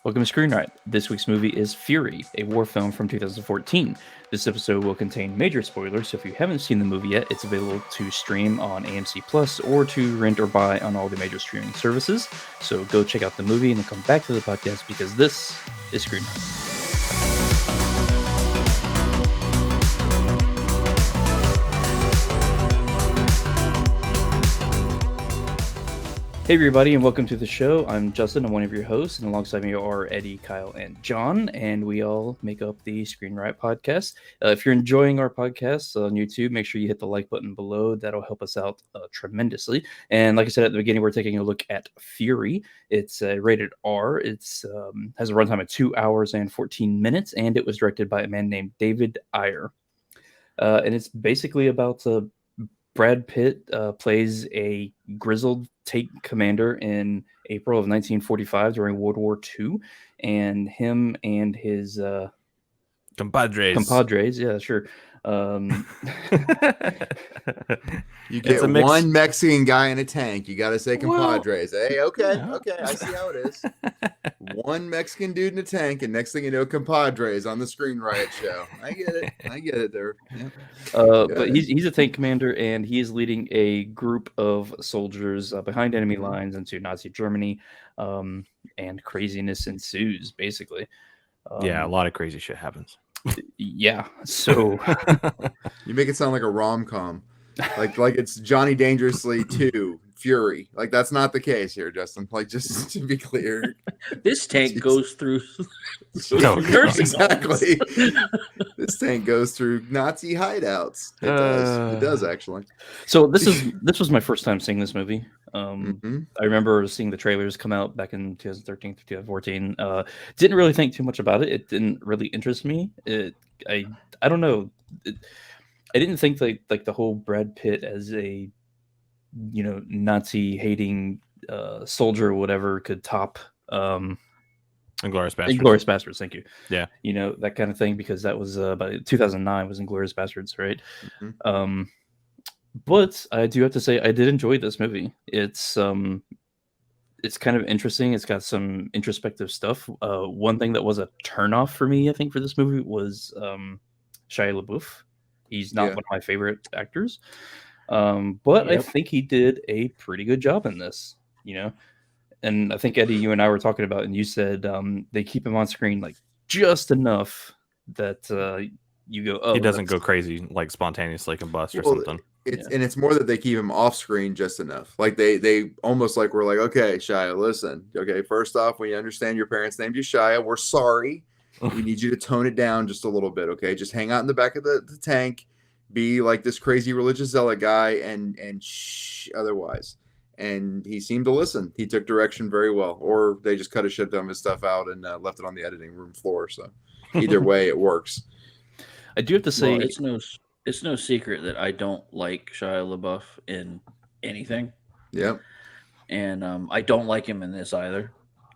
Welcome to Screen Riot. This week's movie is Fury, a war film from 2014. This episode will contain major spoilers, so if you haven't seen the movie yet, it's available to stream on AMC Plus or to rent or buy on all the major streaming services. So go check out the movie and then come back to the podcast because this is Screen Riot. Hey everybody, and welcome to the show. I'm Justin, I'm one of your hosts, and alongside me are Eddie, Kyle, and John, and we all make up the Screen Riot podcast. If you're enjoying our podcast on YouTube, make sure you hit the like button below. That'll help us out tremendously. And like I said at the beginning, we're taking a look at Fury. It's rated R. It's has a runtime of 2 hours and 14 minutes, and it was directed by a man named David Ayer. And it's basically about Brad Pitt plays a grizzled tank commander in April of 1945 during World War II, and him and his compadres, yeah, sure. You get one Mexican guy in a tank. You got to say compadres. Hey, okay, I see how it is. One Mexican dude in a tank, and next thing you know, compadres on the Screen Riot show. I get it there. Yeah. But he's a tank commander, and he is leading a group of soldiers behind enemy lines into Nazi Germany, and craziness ensues, basically. Yeah, a lot of crazy shit happens. Yeah, so you make it sound like a rom-com, like it's Johnny Dangerously 2 Fury. Like that's not the case here, Justin. Like just to be clear, this tank goes through exactly. This tank goes through Nazi hideouts. It does actually. So this was my first time seeing this movie. I remember seeing the trailers come out back in 2013 to 2014. Didn't really think too much about it. It didn't really interest me. I don't know. I didn't think like the whole Brad Pitt as a Nazi hating soldier or whatever could top Inglourious Basterds. Inglourious Basterds, thank you. Yeah, that kind of thing, because that was about 2009 was Inglourious Basterds, right? Mm-hmm. But I do have to say I did enjoy this movie. It's kind of interesting. It's got some introspective stuff. One thing that was a turnoff for me, I think, for this movie was Shia LaBeouf. He's not one of my favorite actors. But I think he did a pretty good job in this, And I think, Eddie, you and I were talking about, and you said they keep him on screen like just enough that you go, oh, he doesn't go crazy, like spontaneously combust or something. And it's more that they keep him off screen just enough. Like they almost like we're like, okay, Shia, listen. Okay, first off, we understand your parents named you Shia. We're sorry. We need you to tone it down just a little bit. Okay, just hang out in the back of the tank. Be like this crazy religious zealot guy and shh otherwise. And he seemed to listen. He took direction very well. Or they just cut a shit ton of his stuff out and left it on the editing room floor. So either way, it works. I do have to say, it's no secret that I don't like Shia LaBeouf in anything. Yep. And I don't like him in this either.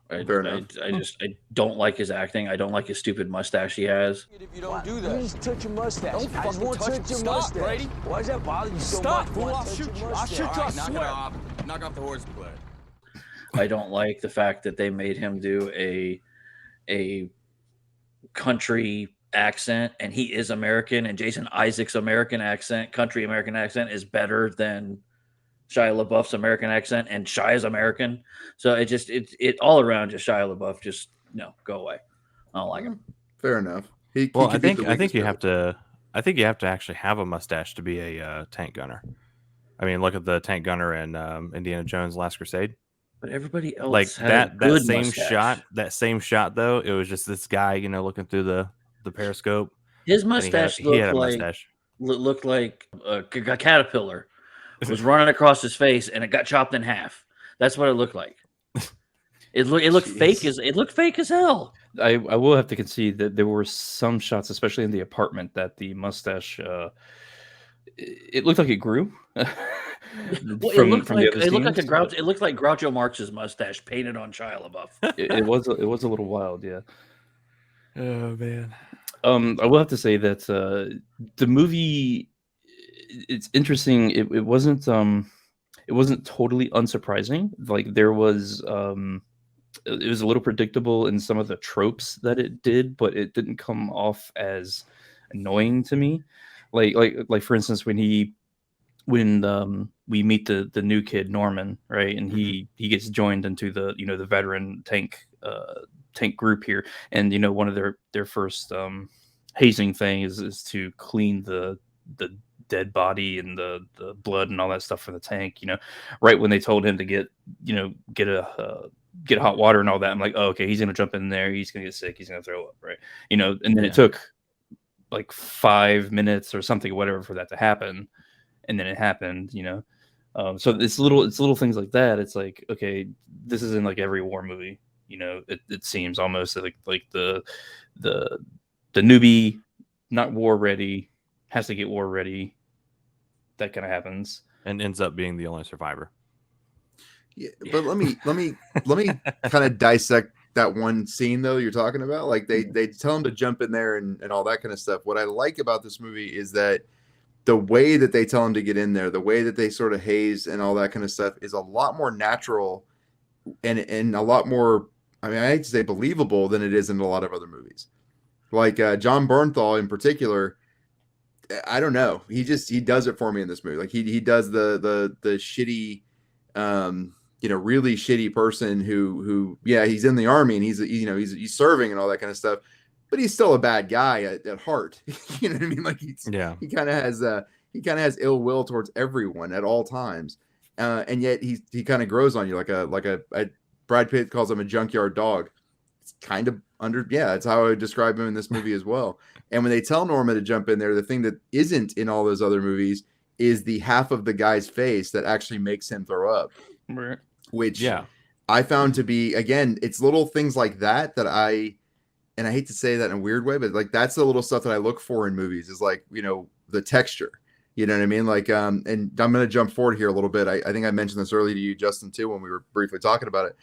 Fair enough. I don't like his acting. I don't like his stupid mustache he has. If you don't do that, you just touch your mustache. Don't fucking touch your mustache. Brady. Why does that bother you so much? much? Fool, I'll shoot you. I'll shoot you. I swear. Knock off the horse play. I don't like the fact that they made him do a country accent, and he is American, and Jason Isaac's American accent, country American accent, is better than Shia LaBeouf's American accent, and Shia's American. So it all around just Shia LaBeouf, just no, go away. I don't like him. Fair enough. I think you have to actually have a mustache to be a tank gunner. I mean, look at the tank gunner in Indiana Jones: Last Crusade. But everybody else like had that same mustache. That shot though, it was just this guy, looking through the periscope. His mustache looked like a caterpillar was running across his face, and it got chopped in half. That's what it looked like. It looked fake as hell. I will have to concede that there were some shots, especially in the apartment, that the mustache it looked like it grew. It looked like Groucho Marx's mustache painted on Shia LaBeouf. it was a little wild, yeah. Oh man. I will have to say that the movie, it's interesting. It wasn't totally unsurprising. Like there was it was a little predictable in some of the tropes that it did, but it didn't come off as annoying to me. Like for instance, when we meet the new kid Norman, right, and he gets joined into the the veteran tank group here, and one of their first hazing thing is to clean the dead body and the blood and all that stuff from the tank. Right when they told him to get hot water and all that, I'm like, oh, okay, he's gonna jump in there, he's gonna get sick, he's gonna throw up, right? And then it took like 5 minutes or something, whatever, for that to happen, and then it happened. So it's little things like that. It's like, okay, this is in like every war movie. It seems almost like the newbie, not war ready, has to get war ready. That kind of happens and ends up being the only survivor. Yeah, but let me kind of dissect that one scene though you're talking about. Like they tell him to jump in there and all that kind of stuff. What I like about this movie is that the way that they tell him to get in there, the way that they sort of haze and all that kind of stuff is a lot more natural and a lot more, I hate to say believable than it is in a lot of other movies. Like John Bernthal in particular, I don't know. He does it for me in this movie. Like he does the shitty, really shitty person who he's in the army and he's serving and all that kind of stuff, but he's still a bad guy at heart. You know what I mean? Like he kind of has ill will towards everyone at all times, and yet he kind of grows on you like a Brad Pitt calls him a junkyard dog. It's kind of that's how I would describe him in this movie as well. And when they tell Norma to jump in there, the thing that isn't in all those other movies is the half of the guy's face that actually makes him throw up. Right. Which I found to be, again, it's little things like that and I hate to say that in a weird way, but like that's the little stuff that I look for in movies is like, the texture. You know what I mean? Like, and I'm going to jump forward here a little bit. I think I mentioned this earlier to you, Justin, too, when we were briefly talking about it.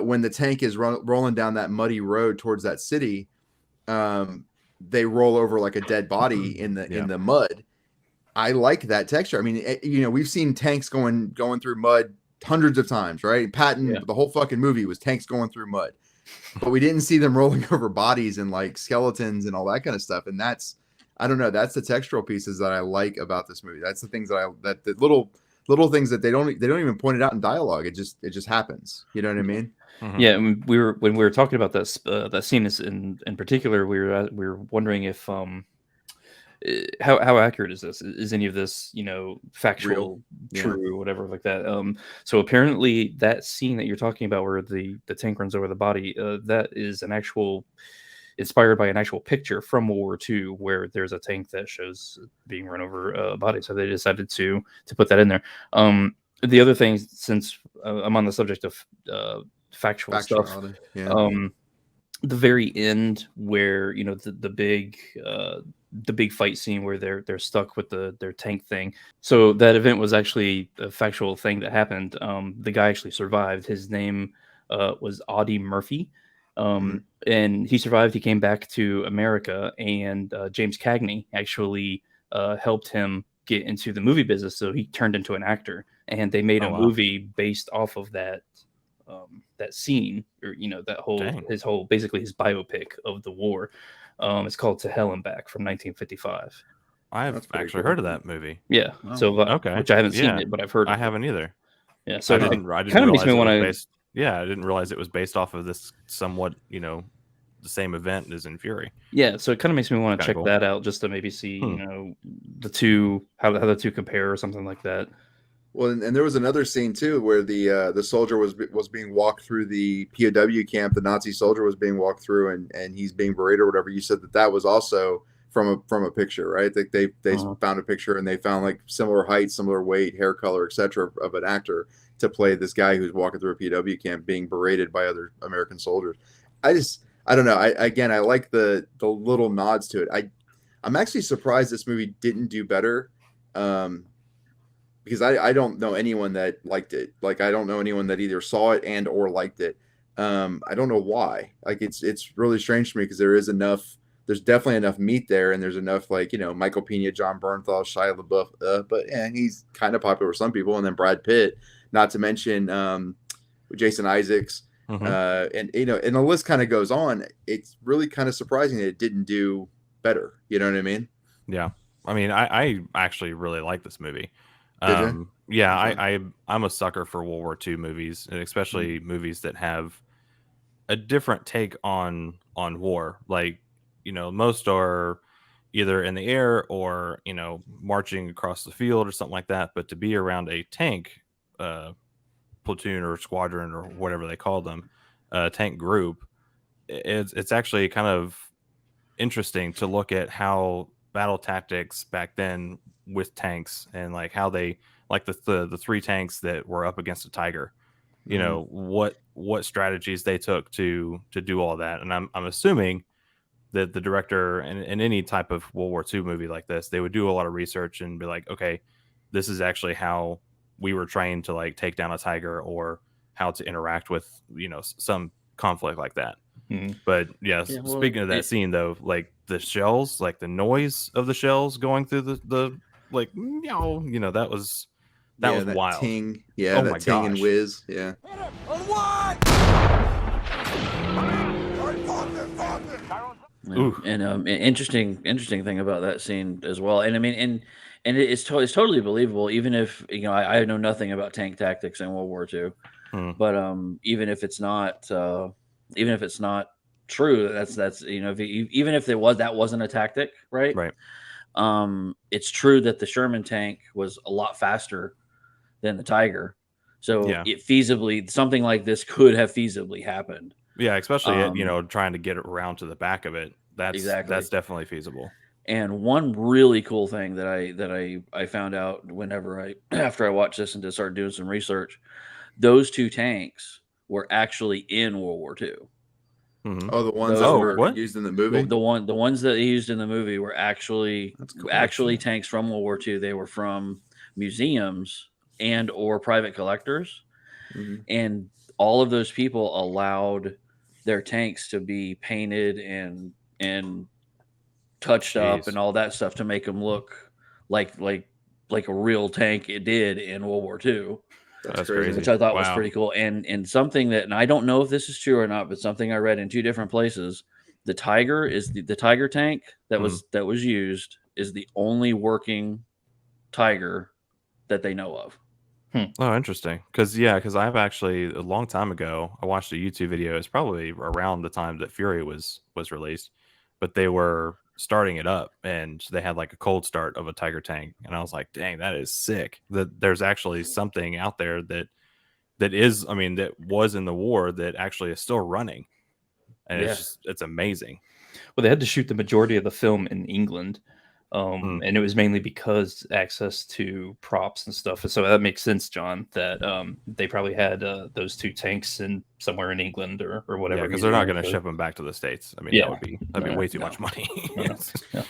When the tank is rolling down that muddy road towards that city, they roll over like a dead body in the mud. I like that texture. I mean, we've seen tanks going through mud hundreds of times, right? Patton, the whole fucking movie was tanks going through mud, but we didn't see them rolling over bodies and like skeletons and all that kind of stuff. And that's, I don't know, that's the textural pieces that I like about this movie. That's the things that the little things that they don't even point it out in dialogue. It just happens. You know what I mean? Mm-hmm. Yeah, and when we were talking about that scene in particular, we were wondering if how accurate is this? Is any of this factual, true, whatever like that? So apparently that scene that you're talking about, where the tank runs over the body, that is inspired by an actual picture from World War II, where there's a tank that shows being run over a body. So they decided to put that in there. The other thing, since I'm on the subject of factual stuff, the very end where the big fight scene where they're stuck with their tank thing. So that event was actually a factual thing that happened. The guy actually survived. His name was Audie Murphy. And he survived. He came back to America, and James Cagney actually helped him get into the movie business. So he turned into an actor, and they made a movie based off of that scene, or that whole basically his biopic of the war. It's called To Hell and Back from 1955. I've actually heard of that movie. Yeah. Oh. So which I haven't seen it, but I've heard. I haven't either. Yeah. So I didn't kind of makes me want to. Yeah, I didn't realize it was based off of this somewhat, the same event as in Fury. Yeah, so it kind of makes me want to check that out, just to maybe see, the two, how the two compare or something like that. Well, and there was another scene too where the soldier was being walked through the POW camp. The Nazi soldier was being walked through, and he's being berated or whatever. You said that was also from a picture, right? They found a picture, and they found like similar height, similar weight, hair color, etc. of an actor to play this guy who's walking through a POW camp being berated by other American soldiers. I don't know. I like the little nods to it. I'm actually surprised this movie didn't do better, because I don't know anyone that liked it. Like, I don't know anyone that either saw it and or liked it. I don't know why. Like, it's really strange to me, because there's definitely enough meat there, and there's enough, like, Michael Pena, John Bernthal, Shia LaBeouf, but he's kind of popular with some people, and then Brad Pitt, not to mention Jason Isaacs. And and the list kind of goes on. It's really kind of surprising that it didn't do better. You know what I mean? Yeah. I mean, I actually really like this movie. Did you? Yeah, Okay. I'm a sucker for World War II movies, and especially movies that have a different take on war. Like, most are either in the air or marching across the field or something like that. But to be around a tank platoon or squadron or whatever they call them, tank group, it's actually kind of interesting to look at how battle tactics back then with tanks and like how they like the three tanks that were up against a Tiger, what strategies they took to do all that. And I'm assuming that the director in any type of World War II movie like this, they would do a lot of research and be like, okay, this is actually how we were trained to like take down a Tiger or how to interact with some conflict like that. But speaking of that scene though, like the shells, like the noise of the shells going through the like that was wild. Ting. Yeah, oh that my ting gosh. and whiz. Yeah. And an interesting thing about that scene as well. And I mean, and it's totally believable, even if I know nothing about tank tactics in World War II, but even if it's not true, that's even if that wasn't a tactic, right? It's true that the Sherman tank was a lot faster than the Tiger, so something like this could have feasibly happened. Yeah, especially trying to get around to the back of it. That's definitely feasible. And one really cool thing that I found out after I watched this and just started doing some research, those two tanks were actually in World War II. Oh, the ones that were used in the movie. The ones that he used in the movie were actually tanks from World War II. They were from museums and or private collectors, and all of those people allowed their tanks to be painted and touched up and all that stuff to make them look like a real tank it did in World War II. That's crazy. Which I thought was pretty cool. And something that, and I don't know if this is true or not, but something I read in two different places, the Tiger is the Tiger tank that was used is the only working Tiger that they know of. Oh, interesting. Because I've actually a long time ago I watched a YouTube video. It's probably around the time that Fury was released, but they were starting it up and they had like a cold start of a Tiger tank, and I was like, dang, that is sick. That there's actually something out there that was in the war that actually is still running, and it's amazing. Well, they had to shoot the majority of the film in England. And it was mainly because access to props and stuff. So that makes sense, John, that they probably had those two tanks somewhere in England or whatever. Because they're not going to ship them back to the States. I mean, that'd be way too much money.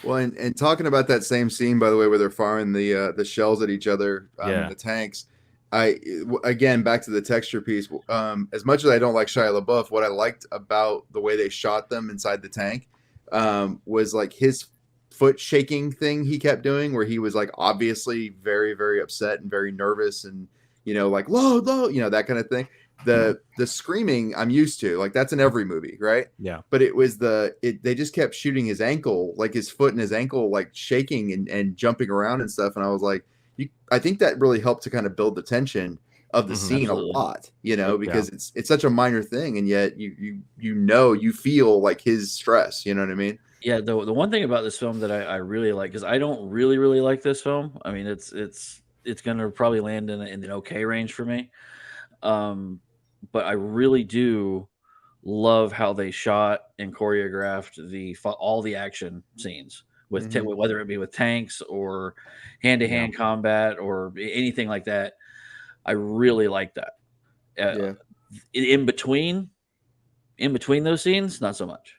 Well, and talking about that same scene, by the way, where they're firing the shells at each other, the tanks. Again, back to the texture piece. As much as I don't like Shia LaBeouf, what I liked about the way they shot them inside the tank was like his foot shaking thing he kept doing, where he was like obviously very, very upset and very nervous, and like low, that kind of thing. The screaming I'm used to, like that's in every movie, right? Yeah. But it was they just kept shooting his ankle, like his foot and his ankle, like shaking and jumping around and stuff. And I was like, I think that really helped to kind of build the tension of the scene a lot, because it's such a minor thing, and yet you feel like his stress. You know what I mean? Yeah, the one thing about this film that I really like, because I don't really like this film. I mean, it's gonna probably land in an okay range for me, but I really do love how they shot and choreographed all the action scenes with whether it be with tanks or hand-to-hand combat or anything like that. I really like that. In between those scenes, not so much.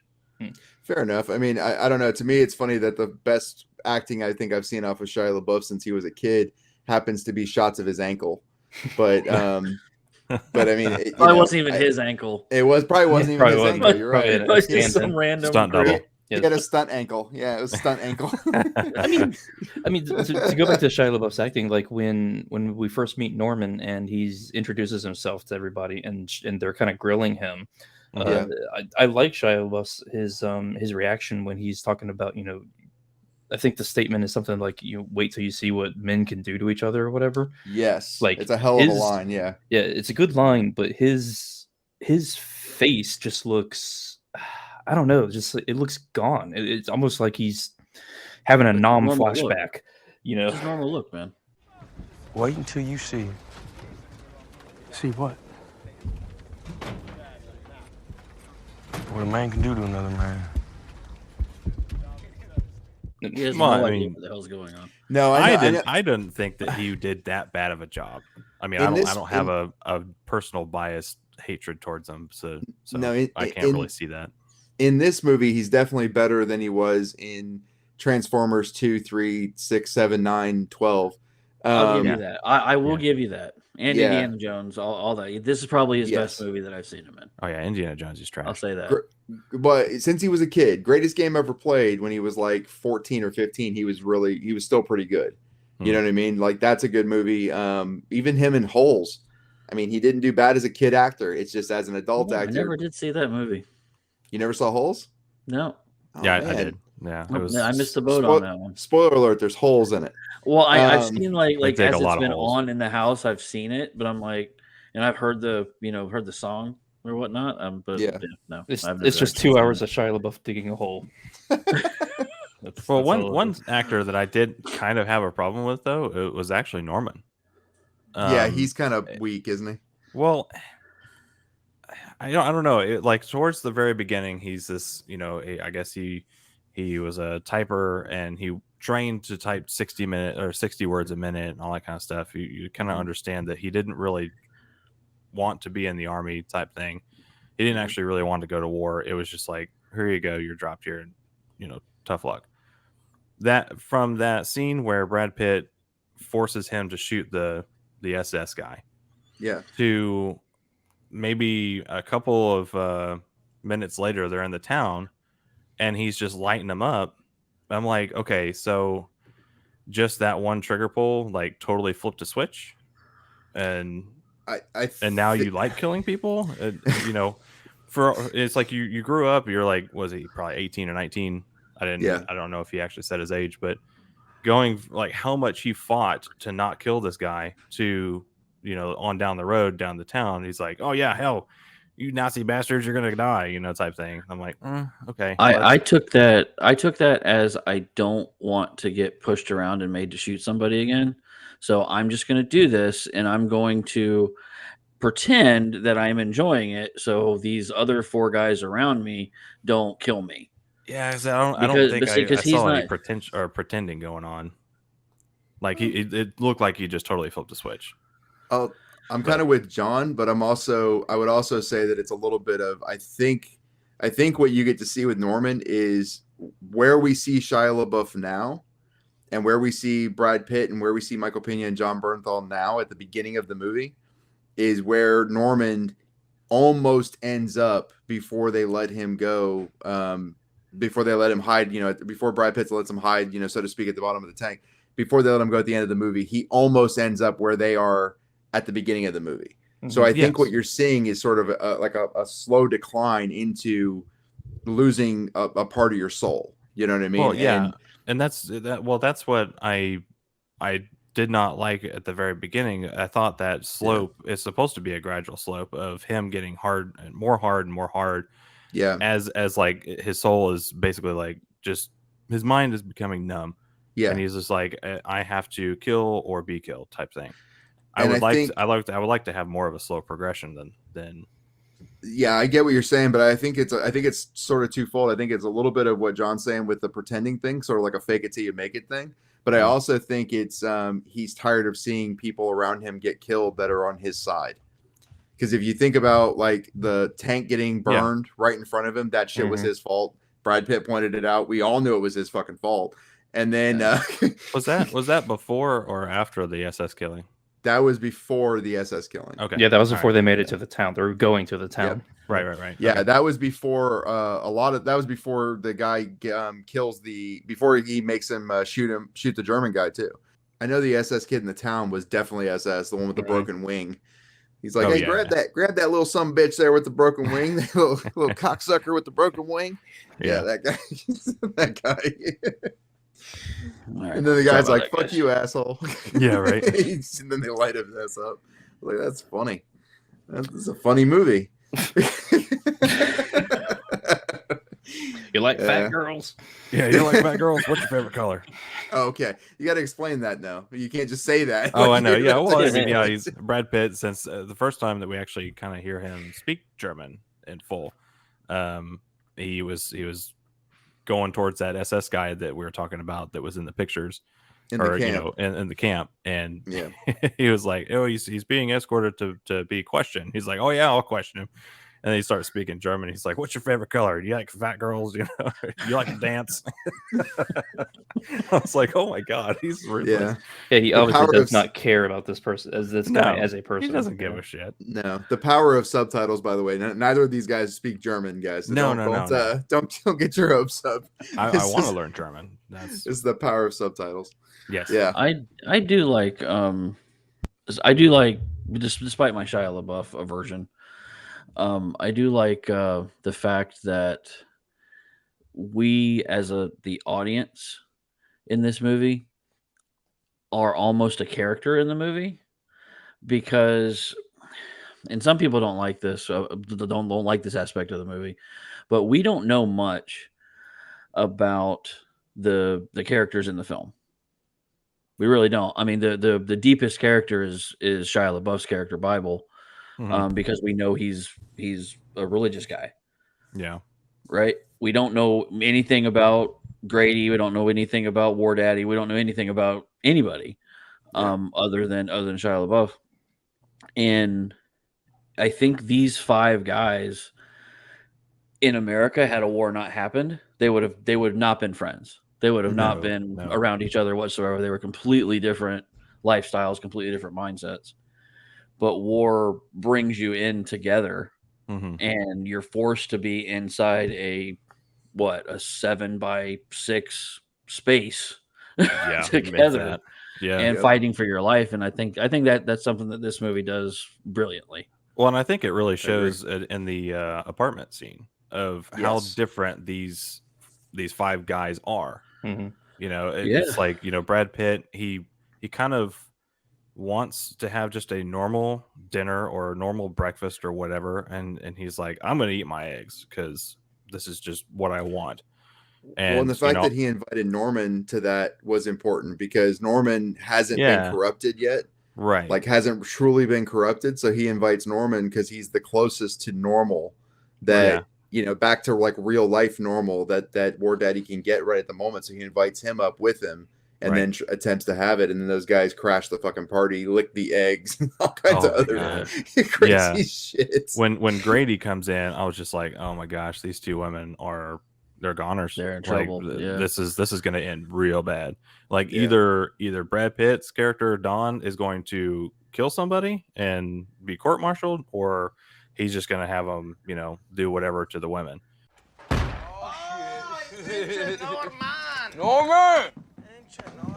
Fair enough. I mean, I don't know. To me, it's funny that the best acting I think I've seen off of Shia LaBeouf since he was a kid happens to be shots of his ankle. But I mean, it probably wasn't even his ankle. It probably wasn't even his ankle. You're right. It was just some random stunt double. He had a stunt ankle. Yeah, it was stunt ankle. I mean, to go back to Shia LaBeouf's acting, like when we first meet Norman and he's introduces himself to everybody and they're kind of grilling him. I like Shia LaBeouf's his reaction when he's talking about, I think the statement is something like, wait till you see what men can do to each other or whatever. Yes, like it's a hell of a line. Yeah, it's a good line, but his face just looks, I don't know, just it looks gone. It's almost like he's having a flashback. Just normal look, man. Wait until you see. See what? What a man can do to another man. He has no idea what the hell's going on. No, I didn't think that he did that bad of a job. I mean, I don't have a personal biased hatred towards him, so no, I can't really see that. In this movie, he's definitely better than he was in Transformers 2, 3, 6, 7, 9, 12. I'll give you that. I will give you that. And Indiana Jones, all that. This is probably his best movie that I've seen him in. Oh yeah, Indiana Jones is trash. I'll say that. But since he was a kid, greatest game ever played when he was like 14 or 15, he was still pretty good. You know what I mean? Like, that's a good movie. Even him in Holes. I mean, he didn't do bad as a kid actor. It's just as an adult actor. I never did see that movie. You never saw Holes? No. Oh, yeah, I did. Yeah, I missed the boat on that one. Spoiler alert: there's holes in it. Well, I've seen like as it's been on in the house, I've seen it, but I'm like, and I've heard the song or whatnot. But no, it's just 2 hours of Shia LaBeouf digging a hole. Well, one actor that I did kind of have a problem with, though, it was actually Norman. Yeah, he's kind of weak, isn't he? Well, I don't know. Like towards the very beginning, he's this, I guess he was a typer and he trained to type 60 words a minute and all that kind of stuff. You kind of understand that he didn't really want to be in the army type thing. He didn't actually really want to go to war. It was just like, here you go, you're dropped here, and tough luck. That from that scene where Brad Pitt forces him to shoot the SS guy, to maybe a couple of minutes later, they're in the town and he's just lighting them up. I'm like, okay, so just that one trigger pull, like, totally flipped a switch, and now you like killing people. It's like you grew up. You're like, was he probably 18 or 19? I don't know if he actually said his age, but going like how much he fought to not kill this guy to, on down the road, down the town. He's like, oh yeah, hell, you Nazi bastards, you're gonna die, type thing. I'm like, okay. I took that as I don't want to get pushed around and made to shoot somebody again. So I'm just gonna do this, and I'm going to pretend that I'm enjoying it, so these other four guys around me don't kill me. Yeah, I don't think I saw any pretending going on. Like it looked like he just totally flipped a switch. I'm kind of with John, but I would also say that it's a little bit of, I think what you get to see with Norman is where we see Shia LaBeouf now and where we see Brad Pitt and where we see Michael Pena and John Bernthal now at the beginning of the movie is where Norman almost ends up before they let him go, before they let him hide, before Brad Pitt lets him hide, so to speak, at the bottom of the tank. Before they let him go at the end of the movie, he almost ends up where they are at the beginning of the movie. So I think what you're seeing is sort of a slow decline into losing a part of your soul. You know what I mean? Well, yeah. And that's what I did not like at the very beginning. I thought that slope is supposed to be a gradual slope of him getting hard and more hard. Yeah. As like his soul is basically like just his mind is becoming numb. Yeah. And he's just like, I have to kill or be killed type thing. I would like to have more of a slow progression than. Yeah, I get what you're saying, but I think it's sort of twofold. I think it's a little bit of what John's saying with the pretending thing, sort of like a fake it till you make it thing. But I also think it's he's tired of seeing people around him get killed that are on his side. Because if you think about like the tank getting burned right in front of him, that shit was his fault. Brad Pitt pointed it out. We all knew it was his fucking fault. And then was that before or after the SS killing? That was before the SS killing. Okay. Yeah, that was before they made it to the town. They were going to the town. Yep. Right. Yeah, that was before that was before the guy before he makes him shoot the German guy too. I know the SS kid in the town was definitely SS, the one with the broken wing. He's like, hey, grab that little sumbitch there with the broken wing, that little cocksucker with the broken wing. Yeah, that guy. That guy. Right. And then the guy's like, fuck you, asshole. Yeah, right. And then they light his ass up. Like, that's funny. That's a funny movie. You like fat girls? Yeah, you like fat girls? What's your favorite color? Oh, okay. You got to explain that now. You can't just say that. Oh, I know. Yeah, well, I mean, yeah, he's Brad Pitt. Since the first time that we actually kind of hear him speak German in full, he was going towards that SS guy that we were talking about that was in the pictures, in the camp, and he was like, oh, he's being escorted to be questioned. He's like, oh yeah, I'll question him. And then he starts speaking German. He's like, what's your favorite color? Do you like fat girls? You know, you like to dance? I was like, oh my God, he's ruthless. Yeah, he obviously does not care about this person as this guy as a person. He doesn't give a shit. No, the power of subtitles, by the way. Neither of these guys speak German, guys. So don't get your hopes up. I want to learn German. It's the power of subtitles. Yes. Yeah. I do like despite my Shia LaBeouf aversion. I do like the fact that we, as the audience in this movie, are almost a character in the movie, because, and some people don't like this, don't like this aspect of the movie, but we don't know much about the characters in the film. We really don't. I mean, the deepest character is Shia LaBeouf's character, Bible. Because we know he's a religious guy. Yeah. Right? We don't know anything about Grady. We don't know anything about Wardaddy. We don't know anything about anybody other than Shia LaBeouf. And I think these 5 guys in America, had a war not happened, they would have not been friends. They would have not been around each other whatsoever. They were completely different lifestyles, completely different mindsets. But war brings you in together, and you're forced to be inside a 7x6 space together, and fighting for your life. And I think that's something that this movie does brilliantly. Well, and I think it really shows in the apartment scene of how different these 5 guys are. You know, it's like, you know, Brad Pitt, he kind of wants to have just a normal dinner or a normal breakfast or whatever, and he's like, I'm gonna eat my eggs because this is just what I want. And the fact that he invited Norman to that was important, because Norman hasn't been corrupted yet, right? Like, hasn't truly been corrupted, so he invites Norman because he's the closest to normal that you know, back to like real life normal that Wardaddy can get right at the moment. So he invites him up with him, and then attempts to have it, and then those guys crash the fucking party, lick the eggs, and all kinds of other crazy shit. When Grady comes in, I was just like, oh my gosh, these 2 women they're goners. They're in trouble. This is going to end real bad. Like either Brad Pitt's character Don is going to kill somebody and be court-martialed, or he's just going to have them, you know, do whatever to the women. Oh, shit. Norman!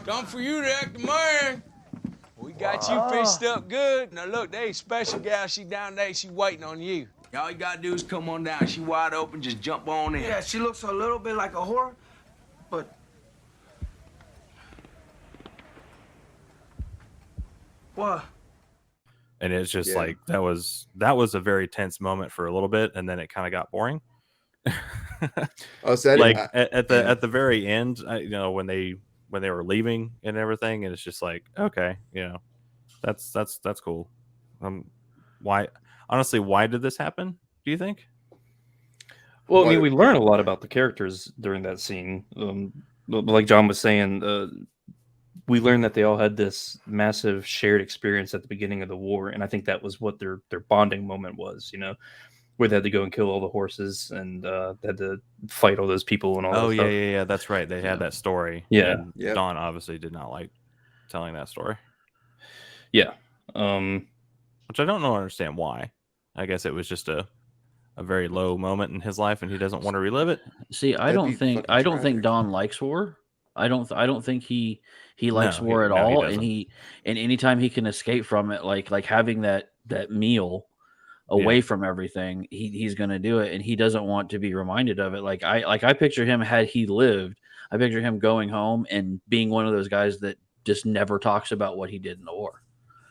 Come for you to act the man. We got you fished up good. Now look, they special gal. She down there. She waiting on you. All you gotta do is come on down. She wide open. Just jump on in. Yeah, she looks a little bit like a whore, but what? And it's just like that was a very tense moment for a little bit, and then it kind of got boring. Like at the very end, you know, when they were leaving and everything, and it's just like, okay, you know, that's cool. Why did this happen, do you think? Well, I mean, we learn a lot about the characters during that scene. Like John was saying, we learned that they all had this massive shared experience at the beginning of the war, and I think that was what their bonding moment was, you know, where they had to go and kill all the horses, and they had to fight all those people and all that stuff. Yeah, that's right. They had that story. Yeah. Don obviously did not like telling that story. Yeah. Which I don't understand why. I guess it was just a very low moment in his life, and he doesn't want to relive it. See, I don't think Don likes war. I don't think he likes war at all. And anytime he can escape from it, like having that meal away from everything, he's going to do it, and he doesn't want to be reminded of it. Like I picture him, had he lived, I picture him going home and being one of those guys that just never talks about what he did in the war.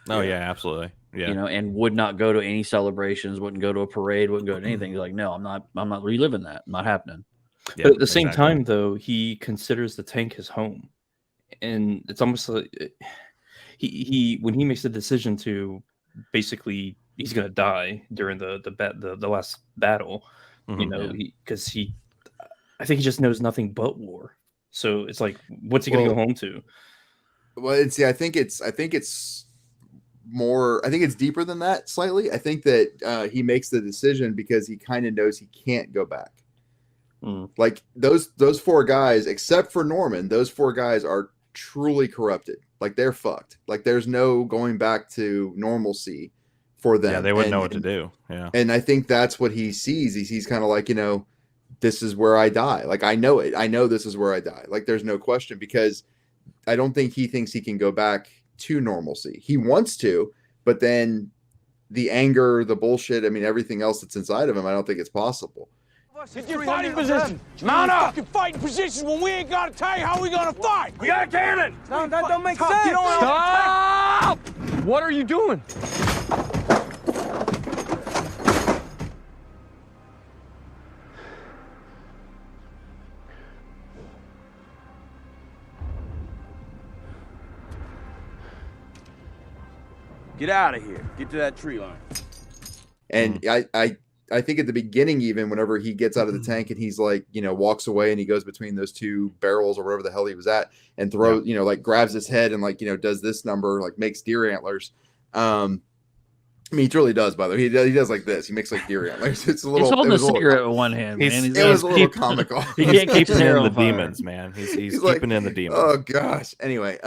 Oh yeah, absolutely. Yeah. And would not go to any celebrations, wouldn't go to a parade, wouldn't go to anything. He's like, no, I'm not reliving that. Not happening. Yeah, but at the same time, though, he considers the tank his home, and it's almost like he when he makes the decision to basically he's gonna die during the last battle, because I think he just knows nothing but war. So it's like, what's he gonna go home to? Well, I think it's deeper than that slightly. I think that he makes the decision because he kind of knows he can't go back. Like those 4 guys, except for Norman, those 4 guys are truly corrupted. Like they're fucked. Like there's no going back to normalcy for them. Yeah, they wouldn't know what to do. Yeah. And I think that's what he sees. He's kind of like, this is where I die. Like I know it. I know this is where I die. Like there's no question, because I don't think he thinks he can go back to normalcy. He wants to, but then the anger, the bullshit, everything else that's inside of him, I don't think it's possible. Get your fighting position. Mount up. Fucking fighting positions when we ain't got a tank. How are we gonna fight? We got a cannon. No, that don't make sense. Stop! What are you doing? Get out of here. Get to that tree line. And I think at the beginning, even whenever he gets out of the tank and he's like, walks away and he goes between those 2 barrels or wherever the hell he was at and throws, like grabs his head and like, does this number, like makes deer antlers. He truly does, by the way. He does like this. He makes like deer antlers. It's a little. He's holding a cigarette with one hand, man. It was a little comical. He can't keep in the demons, man. He's keeping like, in the demons. Oh gosh. Anyway,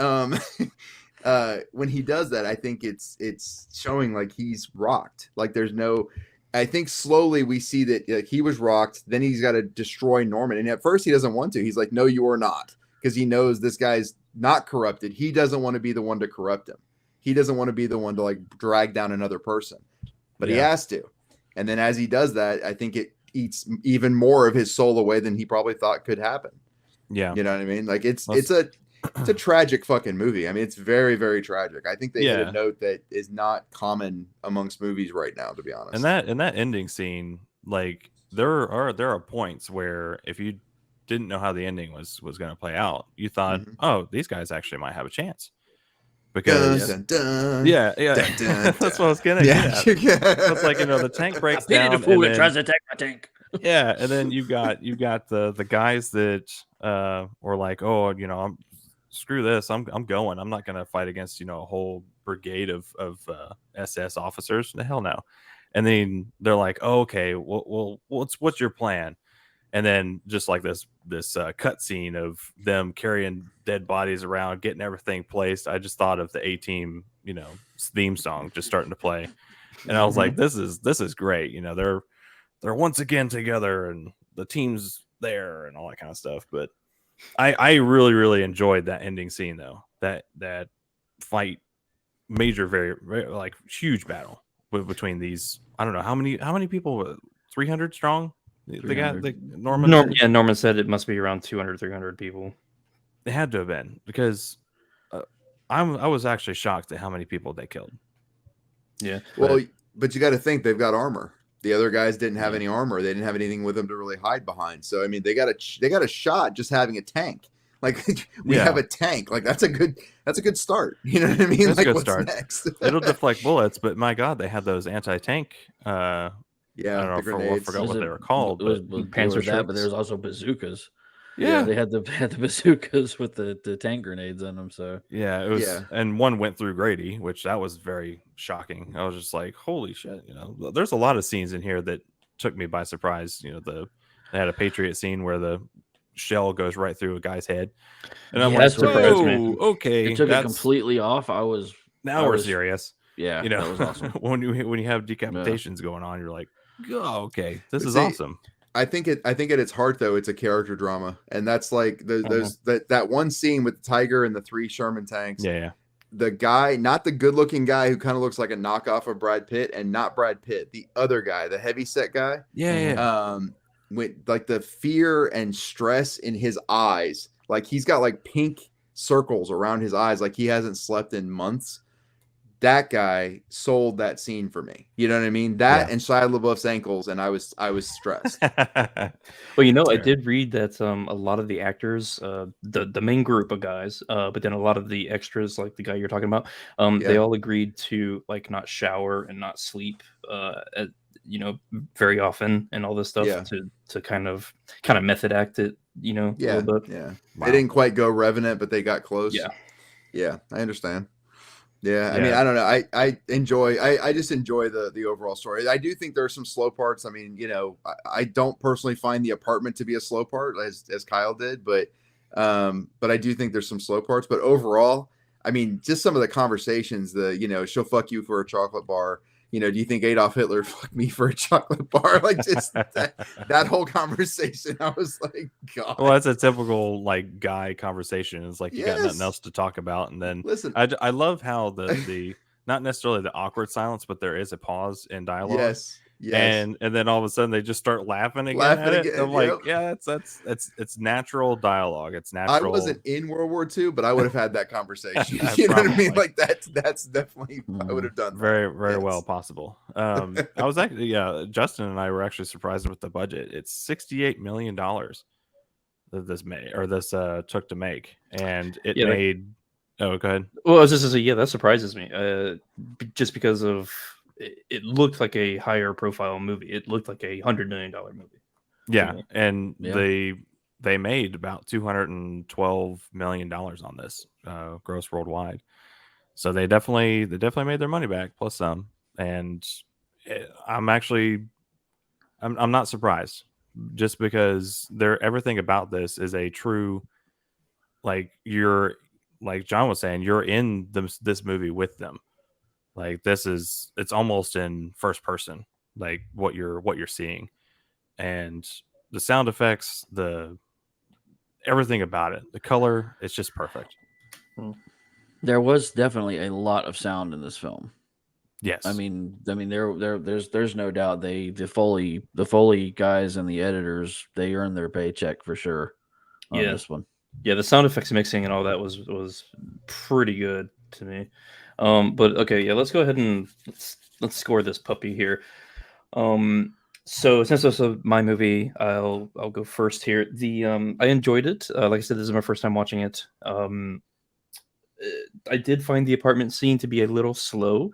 when he does that, I think it's showing like he's rocked. Like there's no. I think slowly we see that like, he was rocked. Then he's got to destroy Norman, and at first he doesn't want to. He's like, "No, you are not," because he knows this guy's not corrupted. He doesn't want to be the one to corrupt him. He doesn't want to be the one to like drag down another person, but he has to. And then as he does that, I think it eats even more of his soul away than he probably thought could happen. Yeah, you know what I mean? Like it's a tragic fucking movie. it's very, very tragic. I think they hit a note that is not common amongst movies right now, to be honest. And that ending scene, like there are points where if you didn't know how the ending was going to play out, you thought, oh, these guys actually might have a chance. Because dun, dun, yeah, dun, dun, that's what I was getting at. It's like, the tank breaks down. The fool that tries to take my tank. Yeah, and then you've got the guys that were like, oh, screw this, I'm going. I'm not going to fight against a whole brigade of SS officers. The hell no. And then they're like, oh, okay, well, what's your plan? And then just like this cut scene of them carrying dead bodies around, getting everything placed. I just thought of the A-Team, theme song just starting to play, and I was like, this is great. They're once again together, and the team's there, and all that kind of stuff. But I really, really enjoyed that ending scene, though. That fight, major, very, very like huge battle between these. I don't know how many people, 300 strong. The guy, Norman said it must be around 200, 300 people. It had to have been, because I was actually shocked at how many people they killed. Yeah. Well, but you got to think they've got armor. The other guys didn't have any armor. They didn't have anything with them to really hide behind. So they got a shot just having a tank. Like we have a tank. Like that's a good start. You know what I mean? That's like a good what's start. Next? It'll deflect bullets, but my God, they had those anti-tank. I don't know. I forgot what they were called. It was Panzer that, but there's also bazookas. Yeah, they had the bazookas with the tank grenades in them. So yeah, it was. Yeah. And one went through Grady, which that was very shocking. I was just like, holy shit! There's a lot of scenes in here that took me by surprise. They had a Patriot scene where the shell goes right through a guy's head, and I'm like, whoa, okay, it took it completely off. We're serious. Yeah, you know, that was awesome. when you have decapitations going on, you're like, oh, okay, this is awesome. I think at its heart though, it's a character drama, and that's like that one scene with the tiger and the 3 Sherman tanks. Yeah. The guy, not the good-looking guy who kind of looks like a knockoff of Brad Pitt, and not Brad Pitt, the other guy, the heavy-set guy. Yeah. With like the fear and stress in his eyes, like he's got like pink circles around his eyes, like he hasn't slept in months. That guy sold that scene for me. You know what I mean? That and Shia LaBeouf's ankles, and I was stressed. Well, you know, I did read that a lot of the actors, the main group of guys, but then a lot of the extras, like the guy you're talking about, they all agreed to like not shower and not sleep, you know, very often, and all this stuff to kind of method act it, you know, a little bit. Yeah. Wow. They didn't quite go Revenant, but they got close. Yeah, I understand. Yeah, I mean, I don't know. I just enjoy the overall story. I do think there are some slow parts. I mean, you know, I don't personally find the apartment to be a slow part as Kyle did, but I do think there's some slow parts. But overall, I mean, just some of the conversations, you know, she'll fuck you for a chocolate bar. You know, do you think Adolf Hitler fucked me for a chocolate bar? Like just that whole conversation. I was like, God. Well, that's a typical like guy conversation. It's like you got nothing else to talk about. And then listen, I love how the not necessarily the awkward silence, but there is a pause in dialogue. Yes. And then all of a sudden they just start laughing again. I'm like, yeah, it's natural dialogue. It's natural. I wasn't in World War II, but I would have had that conversation. You know what I mean? Like that's definitely I would have done. Very well possible. I was actually Justin and I were actually surprised with the budget. It's $68 million that this took to make, and it made. Oh, go ahead. Well, I was just to say, that surprises me. Just because of. It looked like a higher profile movie. It looked like $100 million movie. Yeah, and they made about $212 million on this gross worldwide. So they definitely made their money back plus some. And I'm not surprised, just because everything about this is a true, like John was saying, you're in this movie with them. Like it's almost in first person, like what you're seeing, and the sound effects, everything about it, the color, it's just perfect. There was definitely a lot of sound in this film. Yes, I mean, there's no doubt the Foley guys and the editors, they earned their paycheck for sure on this one. Yeah, the sound effects mixing and all that was pretty good to me. But okay, let's go ahead and let's score this puppy here. So since this is my movie, I'll go first here. I enjoyed it. Like I said, this is my first time watching it. I did find the apartment scene to be a little slow,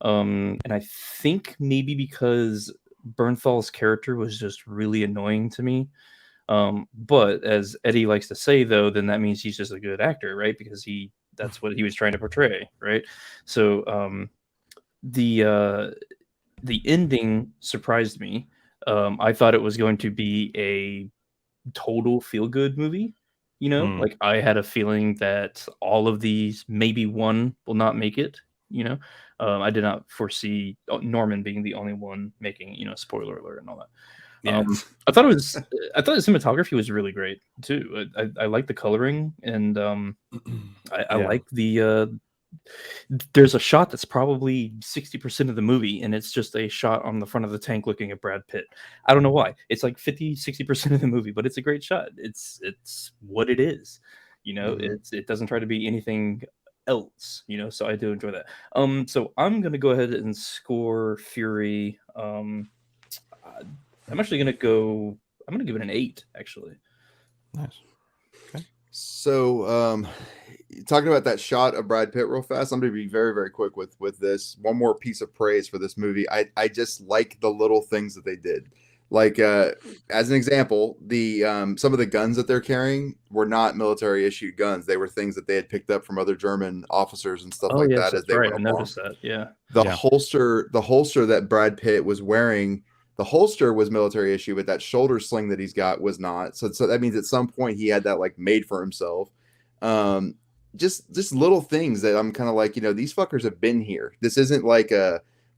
and I think maybe because Bernthal's character was just really annoying to me. But as Eddie likes to say, though, then that means he's just a good actor, right? Because that's what he was trying to portray, right? So the ending surprised me. I thought it was going to be a total feel-good movie. You know, like I had a feeling that all of these, maybe one will not make it. You know, I did not foresee Norman being the only one making, you know, spoiler alert and all that. Yeah. I thought the cinematography was really great too. I like the coloring, and I like there's a shot that's probably 60% of the movie, and it's just a shot on the front of the tank looking at Brad Pitt. I don't know why. It's like 50-60% of the movie, but it's a great shot. It's what it is. You know, it doesn't try to be anything else, you know, so I do enjoy that. So I'm gonna go ahead and score Fury. I'm actually gonna give it an 8, actually. Nice. Okay. So talking about that shot of Brad Pitt real fast, I'm gonna be very, very quick with this. One more piece of praise for this movie. I just like the little things that they did. Like as an example, the some of the guns that they're carrying were not military issued guns. They were things that they had picked up from other German officers and stuff like that as they went along. I noticed that. Yeah. The holster that Brad Pitt was wearing, the holster was military issue, but that shoulder sling that he's got was not. So that means at some point he had that like made for himself. just little things that I'm kind of like, these fuckers have been here. This isn't like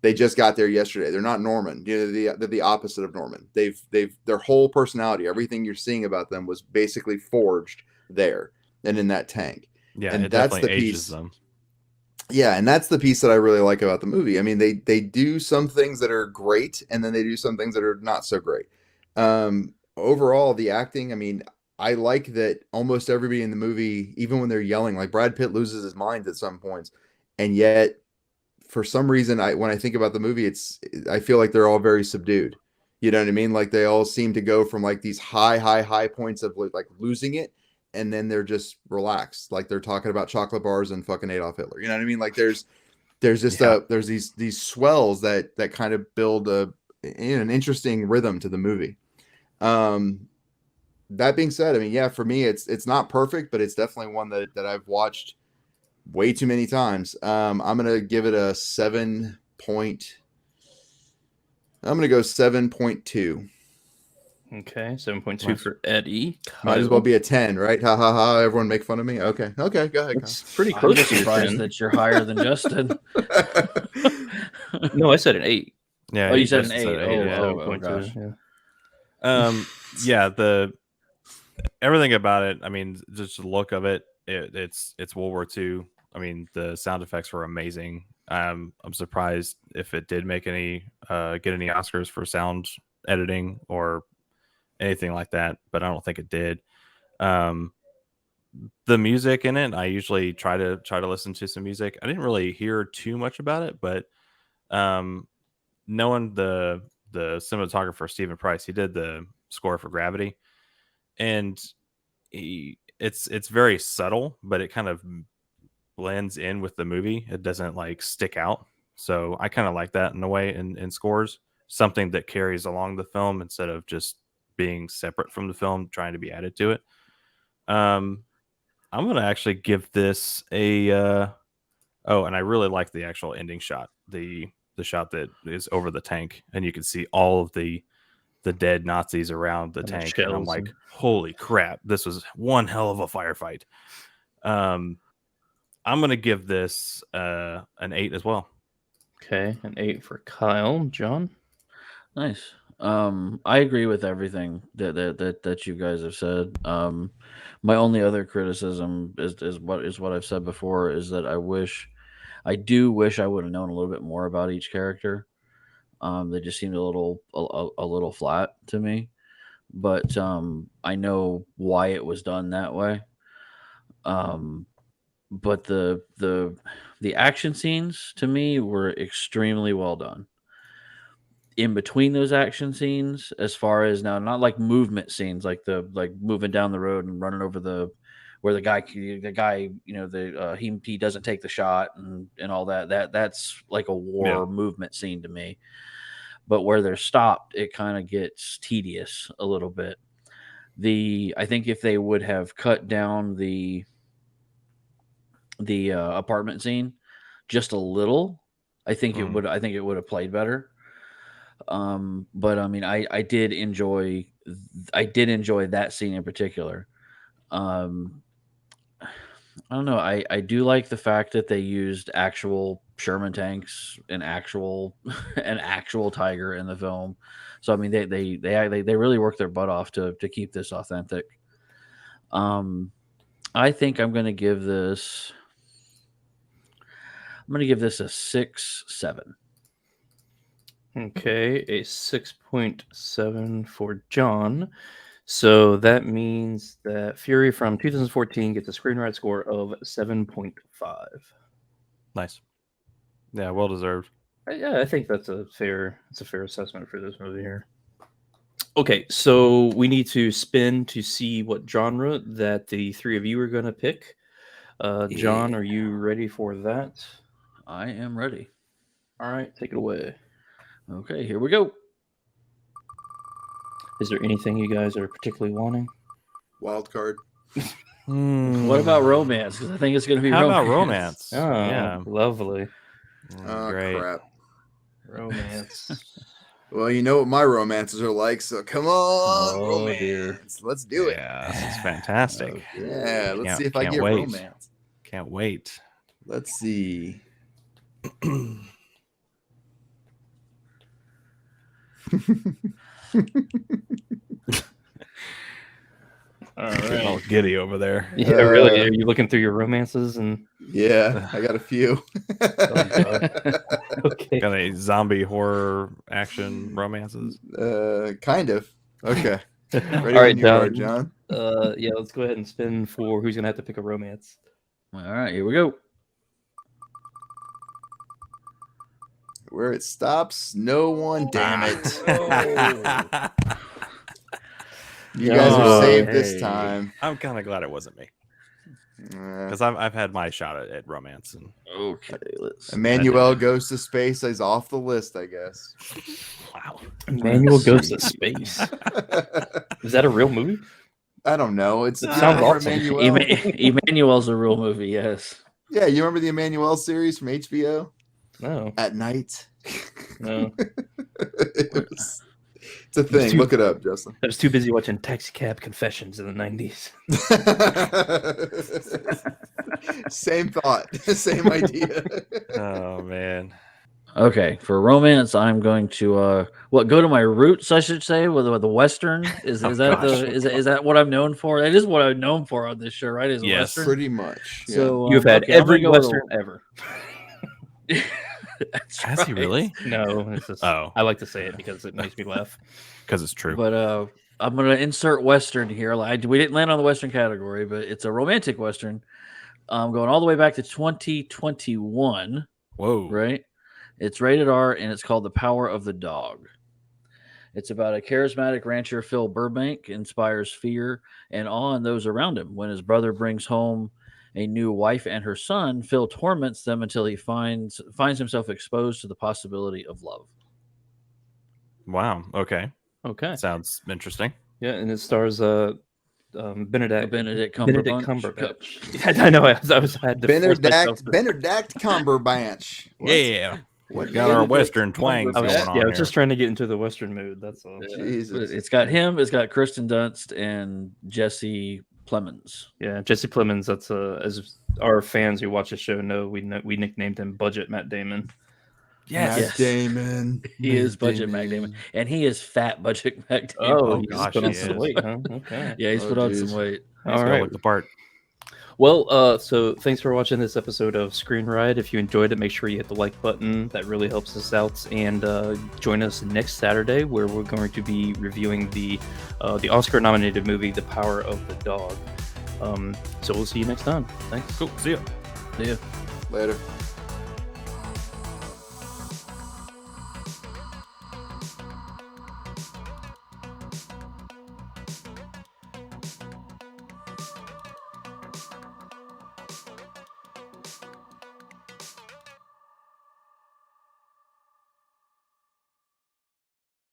they just got there yesterday. They're not Norman. They're the opposite of Norman. They've their whole personality, everything you're seeing about them was basically forged there and in that tank. Yeah, and it that's definitely the ages piece. them. Yeah, and that's the piece that I really like about the movie. I mean, they do some things that are great, and then they do some things that are not so great. Overall, the acting, I mean, I like that almost everybody in the movie, even when they're yelling, like Brad Pitt loses his mind at some points, and yet for some reason, when I think about the movie, I feel like they're all very subdued. You know what I mean? Like they all seem to go from like these high points of like losing it, and then they're just relaxed, like they're talking about chocolate bars and fucking Adolf Hitler. You know what I mean? Like there's just there's these swells that kind of build an interesting rhythm to the movie. That being said, I mean, yeah, for me, it's not perfect, but it's definitely one that I've watched way too many times. I'm gonna give it a 7 point. I'm gonna go 7.2. Okay, 7.2 for Eddie. Might as well be a 10, right? Ha ha ha! Everyone make fun of me. Okay, go ahead. It's pretty close. I'm surprised that you're higher than Justin. No, I said an 8. Yeah, you said an 8. Oh, gosh. Yeah. The everything about it. I mean, just the look of it. It's World War II. I mean, the sound effects were amazing. I'm surprised if it did make get any Oscars for sound editing or anything like that, but I don't think it did. The music in it, I usually try to listen to some music. I didn't really hear too much about it, but knowing the cinematographer Stephen Price, he did the score for Gravity, and it's very subtle, but it kind of blends in with the movie. It doesn't like stick out, so I kind of like that in a way in scores, something that carries along the film instead of just being separate from the film, trying to be added to it. I'm gonna actually give this a and I really like the actual ending shot, the shot that is over the tank, and you can see all of the dead Nazis around the tank, and I'm like, holy crap, this was one hell of a firefight. I'm gonna give this an 8 as well. Okay, an 8 for Kyle. John? Nice. I agree with everything that you guys have said. My only other criticism is what I've said before, is that I do wish I would have known a little bit more about each character. They just seemed a little flat to me, but I know why it was done that way. But the action scenes to me were extremely well done. In between those action scenes, as far as now, not like movement scenes, like moving down the road and running over where the guy, he doesn't take the shot and all that's like a war movement scene to me. But where they're stopped, it kind of gets tedious a little bit. I think if they would have cut down the apartment scene just a little, I think it would have played better. But I mean, I did enjoy that scene in particular. I don't know. I do like the fact that they used actual Sherman tanks and an actual Tiger in the film. So I mean, they really worked their butt off to keep this authentic. I think I'm going to give this a 6.7. Okay, a 6.7 for John. So that means that Fury from 2014 gets a screenwrite score of 7.5. Nice. Yeah, well deserved. Yeah, I think that's a fair assessment for this movie here. Okay, so we need to spin to see what genre that the three of you are going to pick. John, are you ready for that? I am ready. All right, take it away. Okay, here we go. Is there anything you guys are particularly wanting? Wild card. What about romance? Because I think it's going to be How romance. about romance? Oh, yeah, lovely. Oh, great. Crap. Romance. Well, you know what my romances are like, so come on, romance. Dear. Let's do it. Yeah, this is fantastic. Yeah, let's see if I get wait. romance. Can't wait. Let's see. All right. All giddy over there. Yeah, really. Are you looking through your romances? And yeah, I got a few. Okay. Got any zombie horror action romances? Kind of. Okay. Ready all right, John. Yeah, let's go ahead and spin for who's gonna have to pick a romance. All right, here we go. Where it stops, no one. Damn it. You guys are saved this time. I'm kind of glad it wasn't me. Because I've had my shot at romance. And okay, Emmanuel goes to space. He's off the list, I guess. Wow. Emmanuel goes to space. Is that a real movie? I don't know. It sounds awesome. Emmanuel's a real movie, yes. Yeah, you remember the Emmanuel series from HBO? No. At night? No. It's a thing. Look it up, Justin. I was too busy watching Taxi Cab Confessions in the 90s. Same thought. Same idea. Oh, man. Okay, for romance, I'm going to go to my roots, I should say, with the Western. Is that what I'm known for? That is what I'm known for on this show, right? Is yes, Western? Pretty much. Yeah. So you've had every Western ever. Has he really? No, it's just, I like to say it because it makes me laugh. Because it's true. But I'm going to insert Western here. We didn't land on the Western category, but it's a romantic Western. Going all the way back to 2021. Whoa. Right? It's rated R, and it's called The Power of the Dog. It's about a charismatic rancher, Phil Burbank, inspires fear and awe in those around him. When his brother brings home a new wife and her son, Phil torments them until he finds himself exposed to the possibility of love. Wow. Okay. Sounds interesting. Yeah, and it stars Benedict Cumberbatch. I know. I had to Benedict Cumberbatch. Yeah. We got our Western twangs going on. Yeah, I was just trying to get into the Western mood. That's all. Jesus. It's got him. It's got Kirsten Dunst and Jesse Plemons. Yeah, Jesse Plemons. That's as our fans who watch the show know, we nicknamed him Budget Matt Damon. Yes, Damon. He is Budget Matt Damon, and he is fat Budget Matt Damon. Oh, gosh, put on some weight, huh? Okay. Yeah, he's put on some weight. All right, look the part. Well, so thanks for watching this episode of Screen Riot. If you enjoyed it, make sure you hit the like button. That really helps us out. And join us next Saturday, where we're going to be reviewing the Oscar-nominated movie, The Power of the Dog. So we'll see you next time. Thanks. Cool. See ya. See ya. Later.